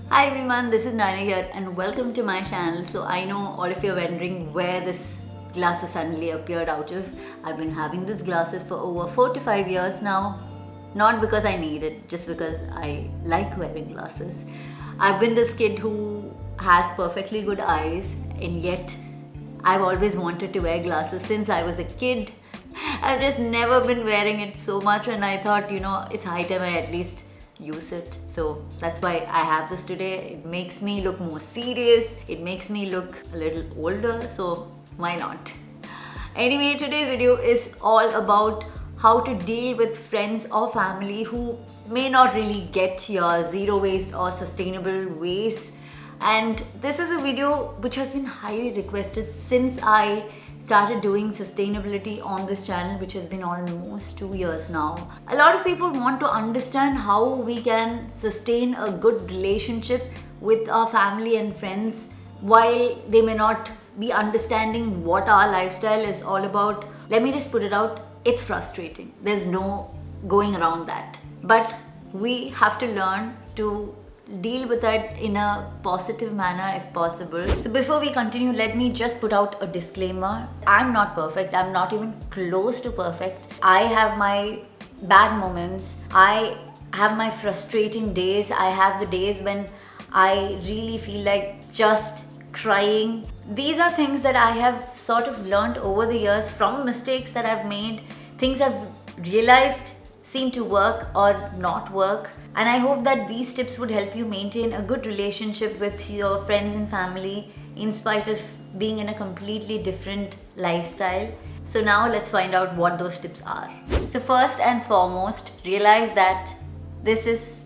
Hi everyone, this is Naina here and welcome to my channel. So I know all of you are wondering where this glasses suddenly appeared out of. I've been having these glasses for over 4 to 5 years now. Not because I need it, just because I like wearing glasses. I've been this kid who has perfectly good eyes and yet I've always wanted to wear glasses since I was a kid. I've just never been wearing it so much and I thought, it's high time I at least use it. So that's why I have this today. It makes me look more serious, it makes me look a little older, so why not? Anyway, today's video is all about how to deal with friends or family who may not really get your zero waste or sustainable ways. And this is a video which has been highly requested since I started doing sustainability on this channel, which has been almost 2 years now. A lot of people want to understand how we can sustain a good relationship with our family and friends while they may not be understanding what our lifestyle is all about. Let me just put it out, it's frustrating. There's no going around that. But we have to learn to deal with it in a positive manner if possible. So before we continue, let me just put out a disclaimer. I'm not perfect. I'm not even close to perfect. I have my bad moments. I have my frustrating days. I have the days when I really feel like just crying. These are things that I have sort of learned over the years from mistakes that I've made, things I've realized seem to work or not work. And I hope that these tips would help you maintain a good relationship with your friends and family in spite of being in a completely different lifestyle. So now let's find out what those tips are. So first and foremost, realize that this is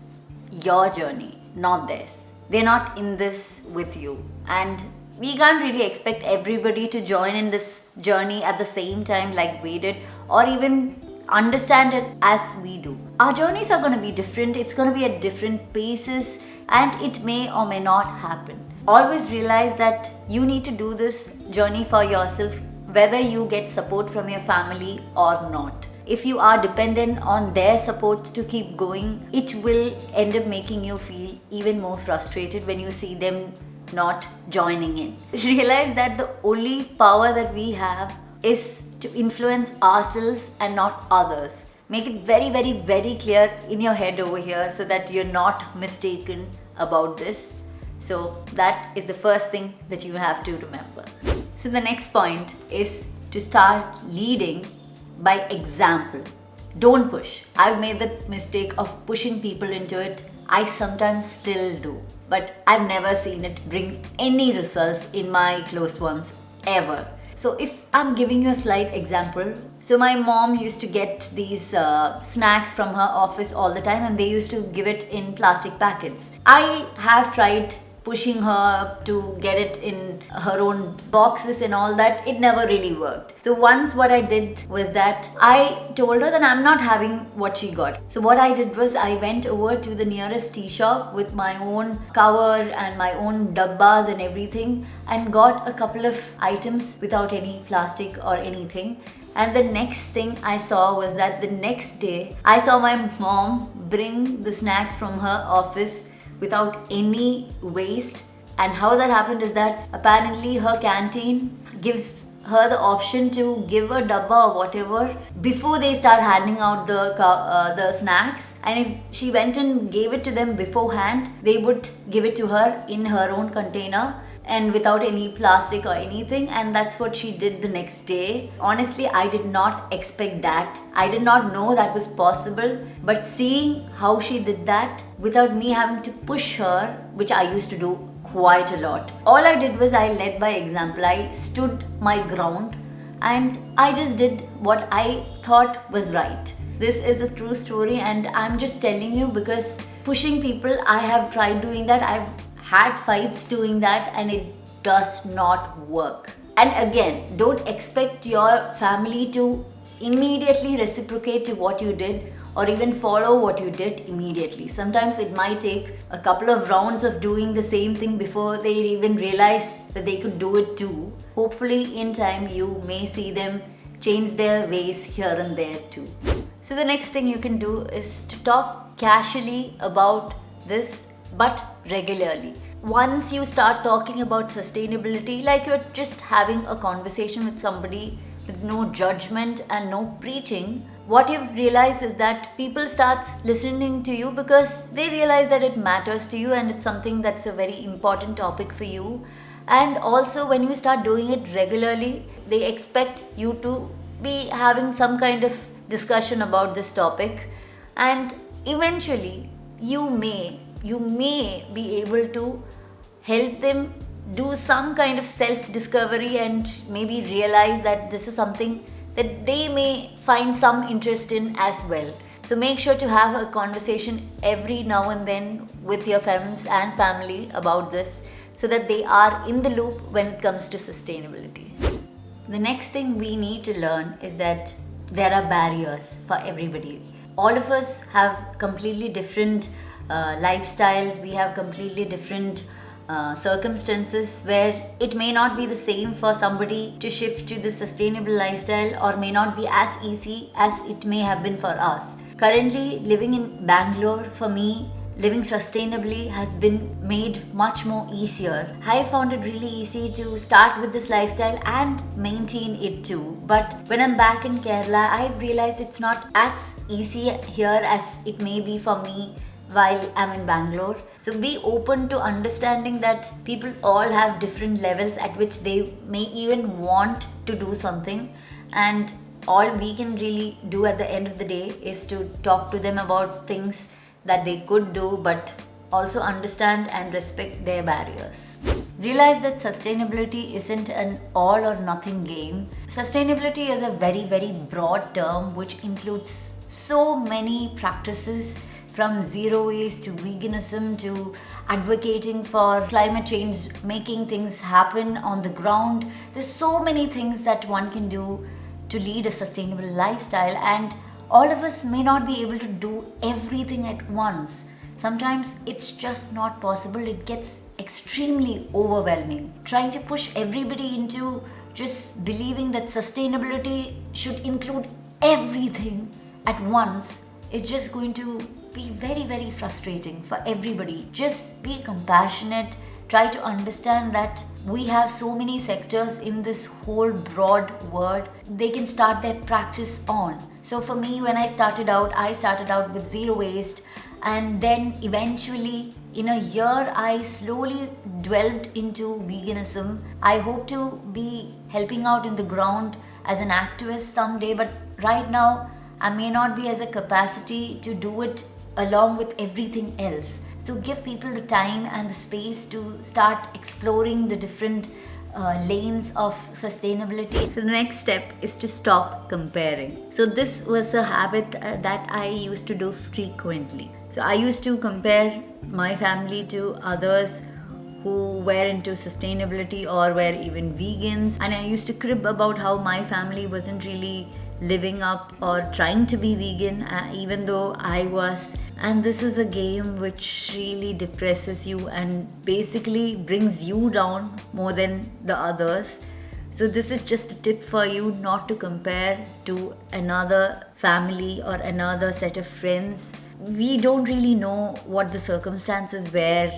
your journey, not theirs. They're not in this with you. And we can't really expect everybody to join in this journey at the same time like we did, or even understand it as we do. Our journeys are going to be different, it's going to be at different paces, and it may or may not happen. Always realize that you need to do this journey for yourself, whether you get support from your family or not. If you are dependent on their support to keep going, it will end up making you feel even more frustrated when you see them not joining in. Realize that the only power that we have is to influence ourselves and not others. Make it very, very, very clear in your head over here so that you're not mistaken about this. So that is the first thing that you have to remember. So the next point is to start leading by example. Don't push. I've made the mistake of pushing people into it. I sometimes still do, but I've never seen it bring any results in my close ones ever. So if I'm giving you a slight example, so my mom used to get these snacks from her office all the time and they used to give it in plastic packets. I have tried pushing her to get it in her own boxes and all that. It never really worked. So once what I did was that I told her that I'm not having what she got. So what I did was I went over to the nearest tea shop with my own cover and my own dabbas and everything and got a couple of items without any plastic or anything. And the next thing I saw was that the next day I saw my mom bring the snacks from her office without any waste. And how that happened is that apparently her canteen gives her the option to give a dabba or whatever before they start handing out the snacks. And if she went and gave it to them beforehand, they would give it to her in her own container and without any plastic or anything. And that's what she did the next day. Honestly, I did not expect that. I did not know that was possible. But seeing how she did that without me having to push her, which I used to do quite a lot, all I did was I led by example. I stood my ground and I just did what I thought was right. This is a true story and I'm just telling you because pushing people, I have tried doing that. I've had fights doing that and it does not work. And again, don't expect your family to immediately reciprocate to what you did or even follow what you did immediately. Sometimes it might take a couple of rounds of doing the same thing before they even realize that they could do it too. Hopefully in time you may see them change their ways here and there too. So the next thing you can do is to talk casually about this but regularly. Once you start talking about sustainability, like you're just having a conversation with somebody with no judgment and no preaching, what you've realized is that people start listening to you because they realize that it matters to you and it's something that's a very important topic for you. And also, when you start doing it regularly, they expect you to be having some kind of discussion about this topic, and eventually you may be able to help them do some kind of self discovery and maybe realize that this is something that they may find some interest in as well. So make sure to have a conversation every now and then with your friends and family about this, so that they are in the loop when it comes to sustainability. The next thing we need to learn is that there are barriers for everybody. All of us have completely different lifestyles, we have completely different circumstances where it may not be the same for somebody to shift to the sustainable lifestyle, or may not be as easy as it may have been for us. Currently, living in Bangalore, for me, living sustainably has been made much more easier. I found it really easy to start with this lifestyle and maintain it too. But when I'm back in Kerala, I realized it's not as easy here as it may be for me while I'm in Bangalore. So be open to understanding that people all have different levels at which they may even want to do something, and all we can really do at the end of the day is to talk to them about things that they could do, but also understand and respect their barriers. Realize that sustainability isn't an all or nothing game. Sustainability is a very, very broad term which includes so many practices, from zero waste to veganism to advocating for climate change, making things happen on the ground. There's so many things that one can do to lead a sustainable lifestyle, and all of us may not be able to do everything at once. Sometimes it's just not possible. It gets extremely overwhelming. Trying to push everybody into just believing that sustainability should include everything at once is just going to be very, very frustrating for everybody. Just be compassionate. Try to understand that we have so many sectors in this whole broad world they can start their practice on. So for me, when I started out with zero waste, and then eventually in a year I slowly delved into veganism. I hope to be helping out in the ground as an activist someday, but right now I may not be as a capacity to do it along with everything else. So give people the time and the space to start exploring the different lanes of sustainability. So the next step is to stop comparing. So this was a habit that I used to do frequently. So I used to compare my family to others who were into sustainability or were even vegans, and I used to crib about how my family wasn't really living up or trying to be vegan, even though I was. And this is a game which really depresses you and basically brings you down more than the others. So this is just a tip for you not to compare to another family or another set of friends. We don't really know what the circumstances were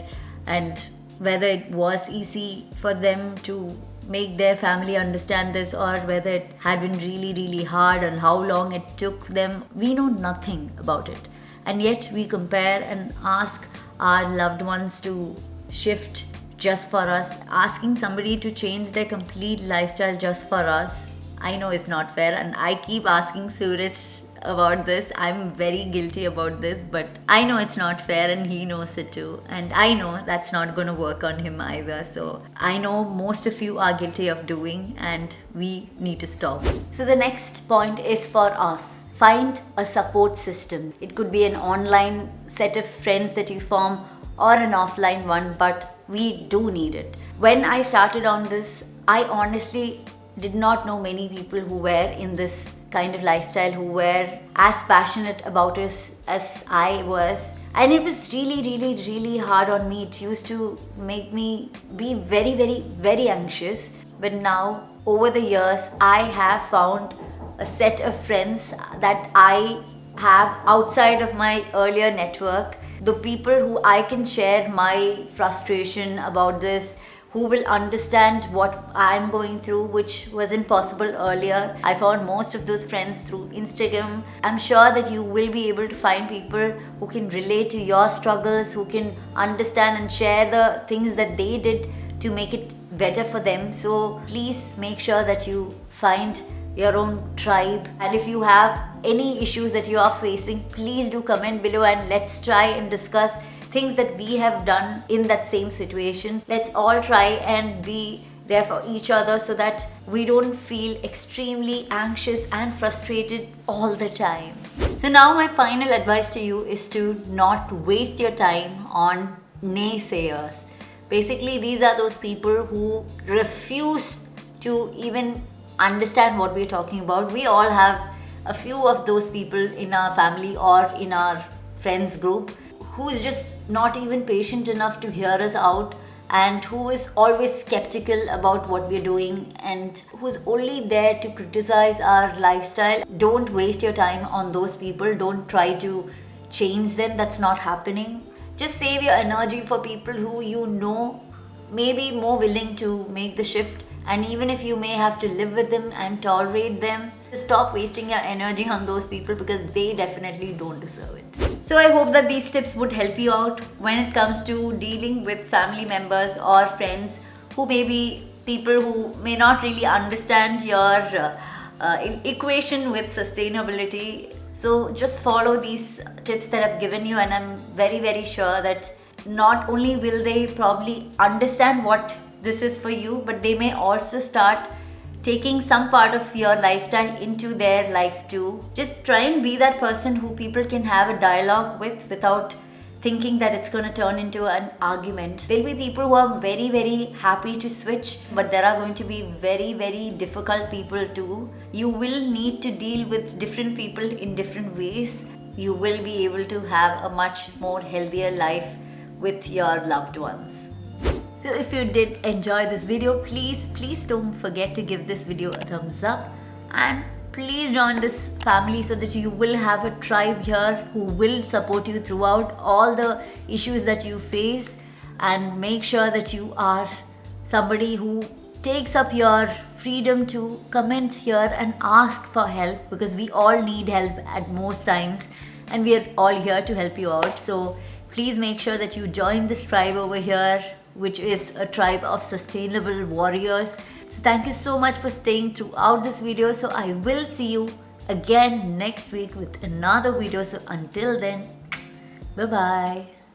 and whether it was easy for them to make their family understand this, or whether it had been really, really hard and how long it took them. We know nothing about it. And yet we compare and ask our loved ones to shift just for us, asking somebody to change their complete lifestyle just for us. I know it's not fair, and I keep asking Suraj about this. I'm very guilty about this, but I know it's not fair and he knows it too. And I know that's not going to work on him either. So I know most of you are guilty of doing, and we need to stop. So the next point is for us. Find a support system. It could be an online set of friends that you form or an offline one, but we do need it. When I started on this, I honestly did not know many people who were in this kind of lifestyle, who were as passionate about it as I was. And it was really, really, really hard on me. It used to make me be very, very, very anxious. But now, over the years, I have found a set of friends that I have outside of my earlier network. the people who I can share my frustration about this, who will understand what I'm going through, which wasn't possible earlier. I found most of those friends through Instagram. I'm sure that you will be able to find people who can relate to your struggles, who can understand and share the things that they did to make it better for them. So please make sure that you find your own tribe. And if you have any issues that you are facing, please do comment below and let's try and discuss things that we have done in that same situation. Let's all try and be there for each other so that we don't feel extremely anxious and frustrated all the time. So now my final advice to you is to not waste your time on naysayers. Basically, these are those people who refuse to even understand what we're talking about. We all have a few of those people in our family or in our friends group who's just not even patient enough to hear us out, and who is always skeptical about what we're doing, and who's only there to criticize our lifestyle. Don't waste your time on those people. Don't try to change them. That's not happening. Just save your energy for people who you know may be more willing to make the shift, and even if you may have to live with them and tolerate them, stop wasting your energy on those people because they definitely don't deserve it. So I hope that these tips would help you out when it comes to dealing with family members or friends who may be people who may not really understand your equation with sustainability. So just follow these tips that I've given you, and I'm very, very sure that not only will they probably understand what this is for you, but they may also start taking some part of your lifestyle into their life too. Just try and be that person who people can have a dialogue with without thinking that it's going to turn into an argument. There'll be people who are very, very happy to switch, but there are going to be very, very difficult people too. You will need to deal with different people in different ways. You will be able to have a much more healthier life with your loved ones. So if you did enjoy this video, please don't forget to give this video a thumbs up, and please join this family so that you will have a tribe here who will support you throughout all the issues that you face. And make sure that you are somebody who takes up your freedom to comment here and ask for help, because we all need help at most times and we are all here to help you out. So please make sure that you join this tribe over here, which is a tribe of sustainable warriors. So thank you so much for staying throughout this video. So I will see you again next week with another video. So until then, bye bye.